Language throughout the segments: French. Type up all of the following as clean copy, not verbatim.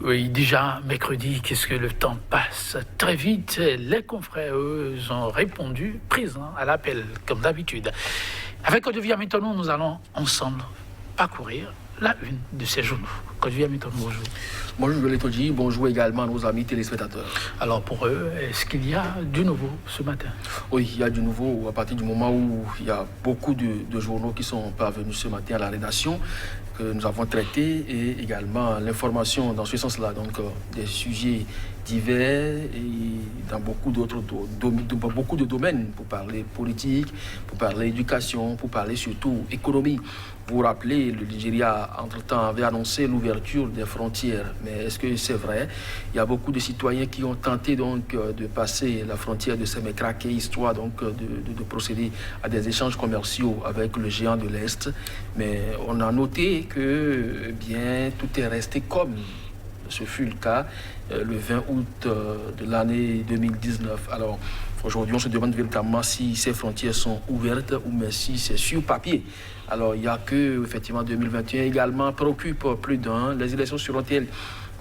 Oui, déjà mercredi, qu'est-ce que le temps passe très vite. Les confrères, eux, ont répondu présents à l'appel, comme d'habitude. Avec Olivier maintenant, nous allons ensemble parcourir la une de ces journaux. Olivier maintenant, bonjour. Bonjour, je l'ai dit. Bonjour également à nos amis téléspectateurs. Alors pour eux, est-ce qu'il y a du nouveau ce matin? Oui, il y a du nouveau à partir du moment où il y a beaucoup de journaux qui sont parvenus ce matin à la rédaction, que nous avons traité, et également l'information dans ce sens-là. Donc des sujets divers et dans beaucoup d'autres beaucoup de domaines, pour parler politique, pour parler éducation, pour parler surtout économie. Vous vous rappelez, le Nigeria, entre-temps, avait annoncé l'ouverture des frontières. Mais est-ce que c'est vrai? Il y a beaucoup de citoyens qui ont tenté donc de passer la frontière de Sémécraké, histoire donc de procéder à des échanges commerciaux avec le géant de l'Est. Mais on a noté que eh bien, tout est resté comme ce fut le cas le 20 août de l'année 2019. Alors, aujourd'hui, on se demande véritablement si ces frontières sont ouvertes ou mais si c'est sur papier. Alors, il n'y a que, effectivement, 2021 également préoccupe plus d'un. Les élections seront-elles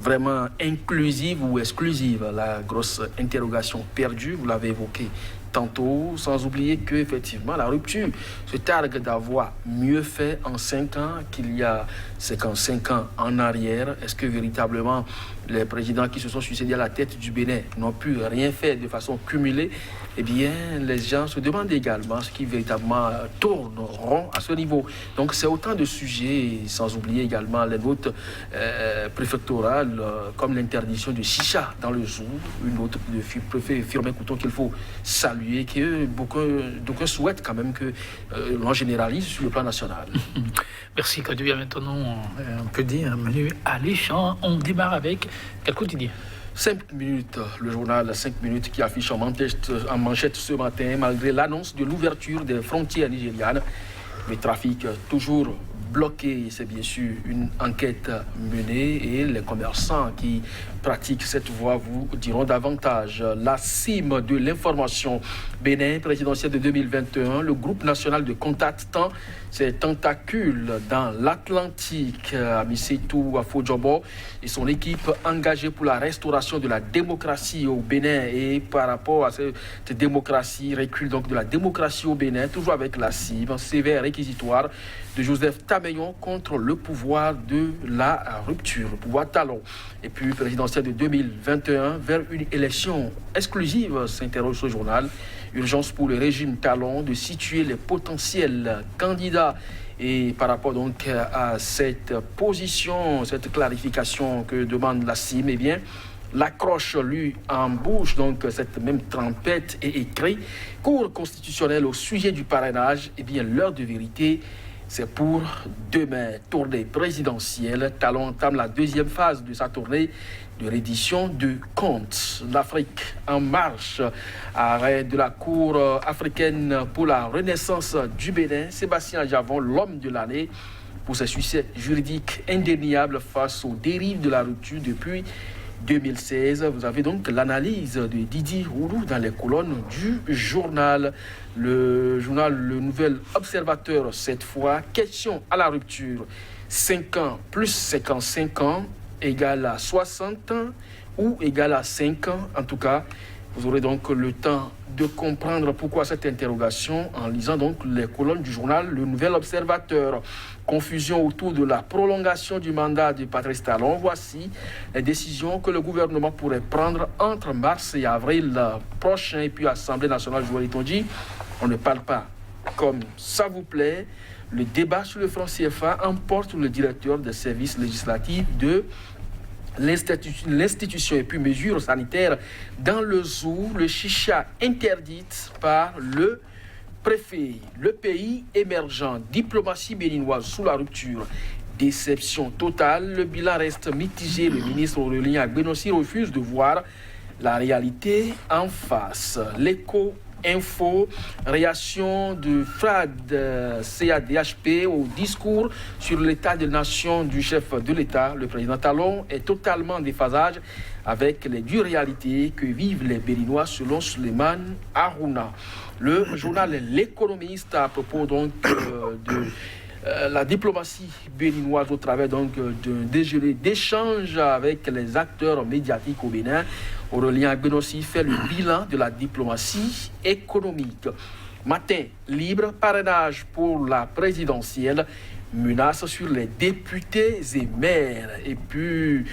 vraiment inclusives ou exclusives? La grosse interrogation perdue, vous l'avez évoqué tantôt, sans oublier que effectivement la rupture se targue d'avoir mieux fait en 5 ans qu'il y a 55 ans en arrière. Est-ce que véritablement les présidents qui se sont succédés à la tête du Bénin n'ont pu rien faire de façon cumulée? Eh bien, les gens se demandent également ce qui véritablement tourne rond à ce niveau. Donc, c'est autant de sujets, sans oublier également les notes préfectorales, comme l'interdiction de chicha dans le zoo, une autre de préfet Firmin Couton qu'il faut saluer, que d'aucuns souhaitent quand même que l'on généralise sur le plan national. Merci, Olivier. Maintenant, on peut dire un menu alléchant. On démarre avec quel quotidien? 5 minutes, le journal 5 minutes qui affiche en manchette ce matin, malgré l'annonce de l'ouverture des frontières nigérianes. Le trafic toujours bloqué, c'est bien sûr une enquête menée et les commerçants qui pratiquent cette voie vous diront davantage. La cime de l'information Bénin présidentielle de 2021, le groupe national de contact tend ses tentacules dans l'Atlantique. Amisetou Afodjobo et son équipe engagée pour la restauration de la démocratie au Bénin, et par rapport à cette démocratie, recul donc de la démocratie au Bénin, toujours avec la cime sévère réquisitoire de Joseph Tameyon contre le pouvoir de la rupture, le pouvoir talon. Et puis présidentielle de 2021 vers une élection exclusive, s'interroge ce journal. Urgence pour le régime talon de situer les potentiels candidats. Et par rapport donc à cette position, cette clarification que demande la CIM, eh bien, l'accroche lui en bouche donc cette même trompette et écrit: Cour constitutionnelle au sujet du parrainage. Eh bien, l'heure de vérité, c'est pour demain. Tournée présidentielle. Talon entame la deuxième phase de sa tournée de reddition de comptes. L'Afrique en marche. Arrêt de la Cour africaine pour la renaissance du Bénin. Sébastien Javon, l'homme de l'année, pour ses succès juridiques indéniables face aux dérives de la rupture depuis 2016. Vous avez donc l'analyse de Didi Roulou dans les colonnes du journal. Le journal Le Nouvel Observateur, cette fois, question à la rupture. 5 ans plus 55 ans égale à 60 ans ou égale à 5 ans. En tout cas, vous aurez donc le temps de comprendre pourquoi cette interrogation en lisant donc les colonnes du journal Le Nouvel Observateur. Confusion autour de la prolongation du mandat de Patrice Talon. Voici les décisions que le gouvernement pourrait prendre entre mars et avril prochain. Et puis Assemblée nationale, je vous l'ai dit, on ne parle pas comme ça vous plaît. Le débat sur le franc CFA emporte le directeur des services législatifs de l'institution. Et puis mesures sanitaires dans le zoo, le chicha interdite par le préfet. Le pays émergent, diplomatie béninoise sous la rupture. Déception totale, le bilan reste mitigé. Le ministre Aurélien Agbenossi refuse de voir la réalité en face. L'écho info, réaction de FRAD CADHP au discours sur l'état de nation du chef de l'État. Le président Talon est totalement en déphasage avec les dures réalités que vivent les Béninois selon Suleiman Harouna. Le journal L'Économiste, à propos donc de la diplomatie béninoise au travers donc d'un déjeuner d'échange avec les acteurs médiatiques au Bénin. Aurélien Agbenossi fait le bilan de la diplomatie économique. Matin libre, parrainage pour la présidentielle, menace sur les députés et maires. Et puis,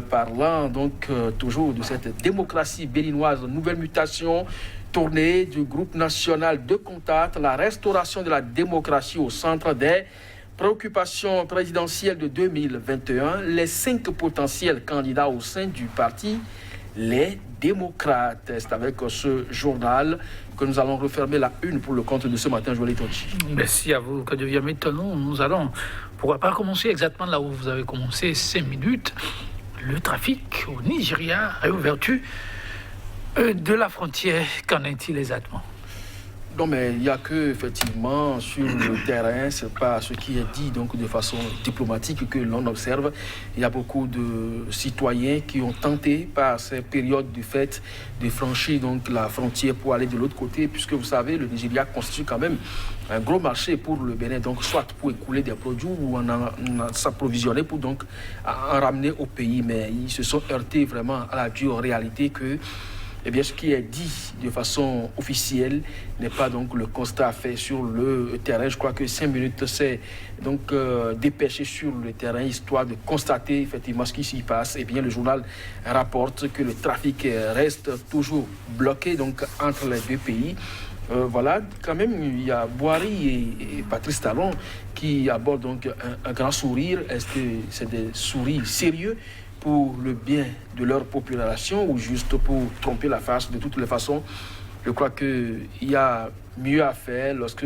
parlant donc toujours de cette démocratie béninoise, nouvelle mutation, tournée du groupe national de contact, la restauration de la démocratie au centre des préoccupations présidentielles de 2021, les 5 potentiels candidats au sein du parti, les démocrates. C'est avec ce journal que nous allons refermer la une pour le compte de ce matin, Joël Tonchi. Merci à vous, que devient maintenant. Nous allons, pourquoi pas commencer exactement là où vous avez commencé, 5 minutes. Le trafic au Nigeria, réouverture de la frontière, qu'en est-il exactement? Non, mais il n'y a que, effectivement, sur le terrain, ce n'est pas ce qui est dit donc, de façon diplomatique que l'on observe. Il y a beaucoup de citoyens qui ont tenté, par ces périodes de fête, de franchir donc, la frontière pour aller de l'autre côté, puisque vous savez, le Nigeria constitue quand même un gros marché pour le Bénin, donc soit pour écouler des produits ou en s'approvisionner pour donc en ramener au pays. Mais ils se sont heurtés vraiment à la dure réalité que eh bien, ce qui est dit de façon officielle n'est pas donc le constat fait sur le terrain. Je crois que 5 minutes s'est donc dépêché sur le terrain, histoire de constater effectivement ce qui s'y passe. Eh bien, le journal rapporte que le trafic reste toujours bloqué donc, entre les deux pays. Voilà, quand même, il y a Boiry et Patrice Talon qui abordent donc un grand sourire. Est-ce que c'est des sourires sérieux pour le bien de leur population ou juste pour tromper la face? De toutes les façons, je crois qu'il y a mieux à faire lorsque,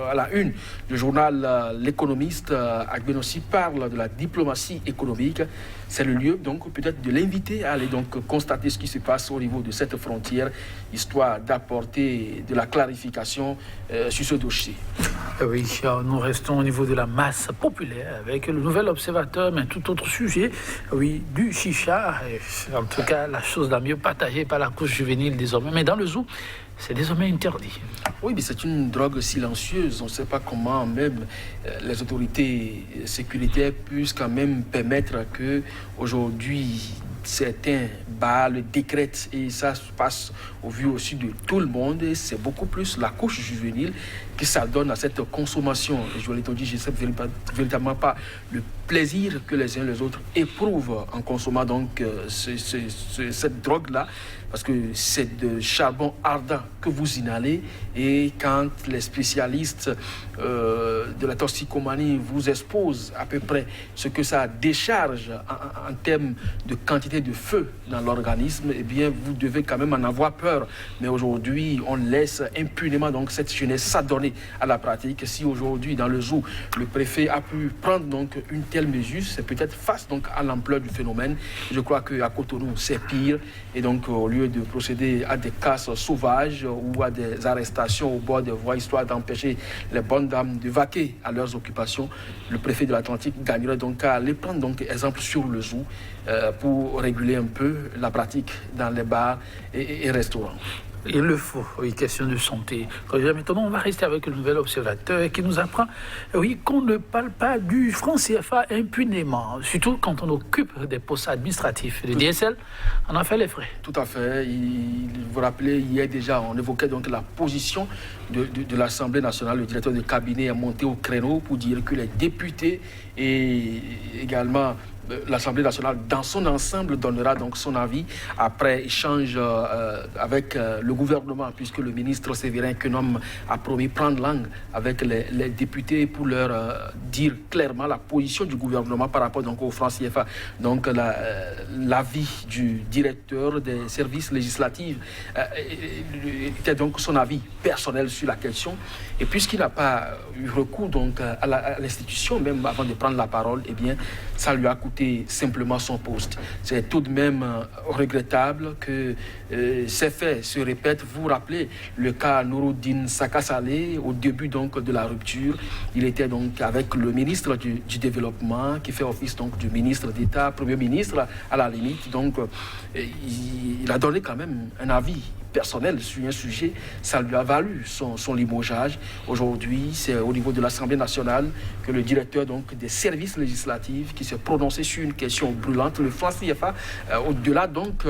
à la une, le journal L'Économiste, Agbenossi parle de la diplomatie économique. C'est le lieu, donc, peut-être de l'inviter à aller donc constater ce qui se passe au niveau de cette frontière, histoire d'apporter de la clarification sur ce dossier. Oui, nous restons au niveau de la masse populaire avec le nouvel observateur, mais tout autre sujet, oui, du chicha. En tout cas, la chose la mieux partagée par la couche juvénile désormais. Mais dans le zoo, c'est désormais interdit. Oui, mais c'est une drogue silencieuse. On ne sait pas comment même les autorités sécuritaires puissent quand même permettre que aujourd'hui certains le décrètent, et ça se passe au vu aussi de tout le monde, et c'est beaucoup plus la couche juvénile qui s'adonne à cette consommation. Et je l'ai dit, je ne sais véritablement pas le plaisir que les uns et les autres éprouvent en consommant donc cette drogue-là, parce que c'est de charbon ardent que vous inhalez, et quand les spécialistes de la toxicomanie vous exposent à peu près ce que ça décharge en termes de quantité de feu dans l'organisme, eh bien vous devez quand même en avoir peur. Mais aujourd'hui, on laisse impunément donc cette jeunesse s'adonner à la pratique. Si aujourd'hui dans le zoo, le préfet a pu prendre donc une telle mesure, c'est peut-être face donc à l'ampleur du phénomène. Je crois qu'à Cotonou, c'est pire, et donc au lieu de procéder à des casses sauvages ou à des arrestations au bord des voies, histoire d'empêcher les bonnes dames de vaquer à leurs occupations, le préfet de l'Atlantique gagnerait donc à aller prendre donc exemple sur le zoo pour réguler un peu la pratique dans les bars et restaurants. Il le faut, oui, question de santé. Maintenant, on va rester avec le nouvel observateur qui nous apprend, oui, qu'on ne parle pas du franc CFA impunément, surtout quand on occupe des postes administratifs. Le DSL, on en fait les frais. Tout à fait. Vous vous rappelez, hier déjà, on évoquait donc la position de l'Assemblée nationale. Le directeur de cabinet est monté au créneau pour dire que les députés et également l'Assemblée nationale dans son ensemble donnera donc son avis après échange avec le gouvernement, puisque le ministre Séverin Kenom a promis prendre langue avec les députés pour leur dire clairement la position du gouvernement par rapport donc au franc CFA. Donc l'avis du directeur des services législatifs était donc son avis personnel sur la question, et puisqu'il n'a pas eu recours donc à l'institution même avant de prendre la parole, eh bien ça lui a coûté simplement son poste. C'est tout de même regrettable que ces faits se répètent. Vous vous rappelez le cas Nouroudine Sakasalé au début donc de la rupture. Il était donc avec le ministre du développement qui fait office donc du ministre d'État, premier ministre à la limite. Donc il a donné quand même un avis personnel sur un sujet, ça lui a valu son limogeage. Aujourd'hui, c'est au niveau de l'Assemblée nationale que le directeur donc, des services législatifs qui s'est prononcé sur une question brûlante, le franc CFA, au-delà donc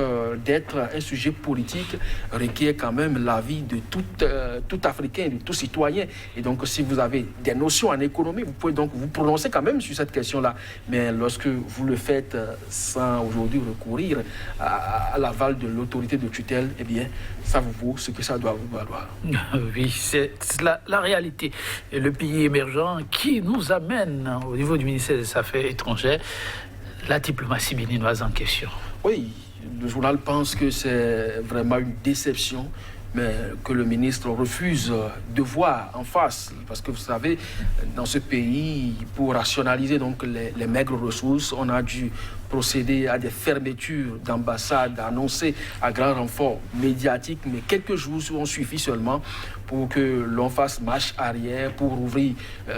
d'être un sujet politique, requiert quand même l'avis de tout Africain, de tout citoyen. Et donc, si vous avez des notions en économie, vous pouvez donc vous prononcer quand même sur cette question-là. Mais lorsque vous le faites sans aujourd'hui recourir à l'aval de l'autorité de tutelle, eh bien, ça vous vaut ce que ça doit vous valoir. Oui, c'est la réalité. Et le pays émergent qui nous amène au niveau du ministère des Affaires étrangères la diplomatie béninoise en question. Oui, le journal pense que c'est vraiment une déception, mais que le ministre refuse de voir en face. Parce que vous savez, dans ce pays, pour rationaliser donc les maigres ressources, on a dû procéder à des fermetures d'ambassades annoncées à grand renfort médiatique, mais quelques jours ont suffi seulement pour que l'on fasse marche arrière, pour ouvrir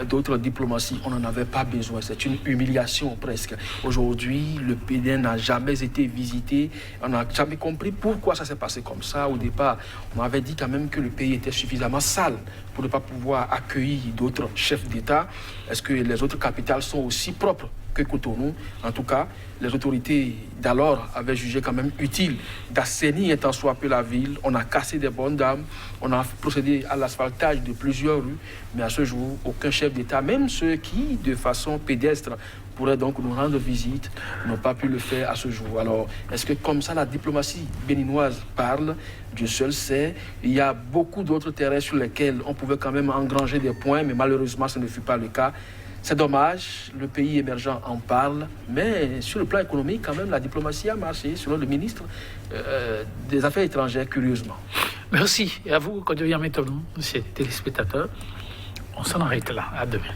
d'autres diplomaties. On n'en avait pas besoin. C'est une humiliation presque. Aujourd'hui, le Bénin n'a jamais été visité. On n'a jamais compris pourquoi ça s'est passé comme ça. Au départ, on avait dit quand même que le pays était suffisamment sale pour ne pas pouvoir accueillir d'autres chefs d'État. Est-ce que les autres capitales sont aussi propres que Cotonou? En tout cas, les autorités d'alors avaient jugé quand même utile d'assainir tant soit peu la ville. On a cassé des bonnes dames, on a procédé à l'asphaltage de plusieurs rues, mais à ce jour, aucun chef d'État, même ceux qui, de façon pédestre, pourraient donc nous rendre visite, n'ont pas pu le faire à ce jour. Alors, est-ce que comme ça la diplomatie béninoise parle? Dieu seul sait. Il y a beaucoup d'autres terrains sur lesquels on pouvait quand même engranger des points, mais malheureusement, ce ne fut pas le cas. C'est dommage, le pays émergent en parle, mais sur le plan économique, quand même, la diplomatie a marché, selon le ministre des Affaires étrangères, curieusement. Merci. Et à vous, Kodjo Yametou, monsieur téléspectateur. On s'en arrête là. À demain.